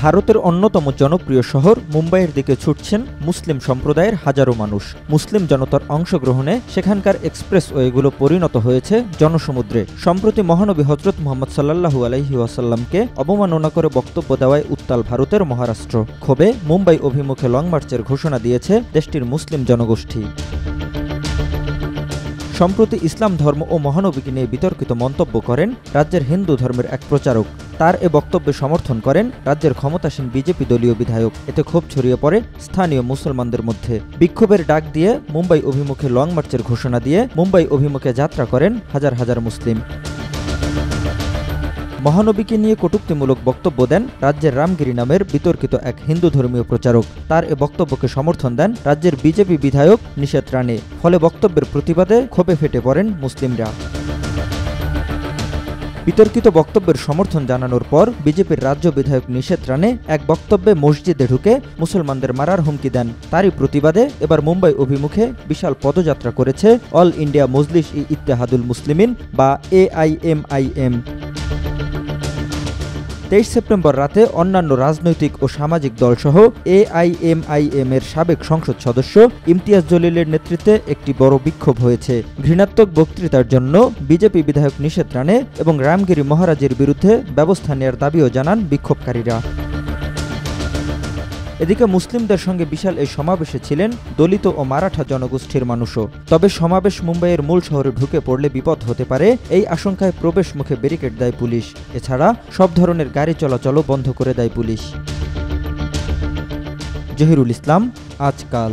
ভারতের অন্যতম জনপ্রিয় শহর মুম্বাইয়ের দিকে ছুটছেন মুসলিম সম্প্রদায়ের হাজারো মানুষ। মুসলিম জনতার অংশগ্রহণে সেখানকার এক্সপ্রেসওয়েগুলো পরিণত হয়েছে জনসমুদ্রে। সম্প্রতি মহানবী হযরত মুহাম্মদ সাল্লাল্লাহু আলাইহি ওয়াসাল্লামকে অবমাননা করে বক্তব্য দেওয়ায় উত্তাল ভারতের মহারাষ্ট্র। ক্ষোভে মুম্বাই অভিমুখে লং মার্চের ঘোষণা দিয়েছে দেশটির মুসলিম জনগোষ্ঠী। সম্প্রতি ইসলাম ধর্ম ও মহানবীকে নিয়ে বিতর্কিত মন্তব্য করেন রাজ্যের হিন্দু ধর্মের এক প্রচারক। তার এ বক্তব্যে সমর্থন করেন রাজ্যের ক্ষমতাসীন বিজেপি দলীয় বিধায়ক। এতে ক্ষোভ ছড়িয়ে পড়ে স্থানীয় মুসলমানদের মধ্যে। বিক্ষোভের ডাক দিয়ে মুম্বাই অভিমুখে লং মার্চের ঘোষণা দিয়ে মুম্বাই অভিমুখে যাত্রা করেন হাজার হাজার মুসলিম। মহানবীকে নিয়ে কটূক্তিমূলক বক্তব্য দেন রাজ্যের রামগিরি নামের বিতর্কিত এক হিন্দু ধর্মীয় প্রচারক। তার এ বক্তব্যকে সমর্থন দেন রাজ্যের বিজেপি বিধায়ক নিষেধ রানে। ফলে বক্তব্যের প্রতিবাদে ক্ষোভে ফেটে পড়েন মুসলিমরা। বিতর্কিত বক্তব্যের সমর্থন জানানোর পর বিজেপির রাজ্য বিধায়ক নিষেধ রানে এক বক্তব্যে মসজিদে ঢুকে মুসলমানদের মারার হুমকি দেন। তারই প্রতিবাদে এবার মুম্বাই অভিমুখে বিশাল পদযাত্রা করেছে অল ইন্ডিয়া মজলিস-ই-ইত্তেহাদুল মুসলিমিন বা AIMIM। 23 সেপ্টেম্বর রাতে অন্যান্য রাজনৈতিক ও সামাজিক দলসহ AIMIM এর সাবেক সংসদ সদস্য ইমতিয়াজ জলিলের নেতৃত্বে একটি বড় বিক্ষোভ হয়েছে। ঘৃণাত্মক বক্তৃতার জন্য বিজেপি বিধায়ক নিষেধ রানে এবং রামগিরি মহারাজের বিরুদ্ধে ব্যবস্থা নেওয়ার দাবিও জানান বিক্ষোভকারীরা। এদিকে মুসলিমদের সঙ্গে বিশাল এই সমাবেশে ছিলেন দলিত ও মারাঠা জনগোষ্ঠীর মানুষও। তবে সমাবেশ মুম্বাইয়ের মূল শহরে ঢুকে পড়লে বিপদ হতে পারে এই আশঙ্কায় প্রবেশ মুখে ব্যারিকেড দেয় পুলিশ। এছাড়া সব ধরনের গাড়ি চলাচলও বন্ধ করে দেয় পুলিশ। জহিরুল ইসলাম, আজকাল।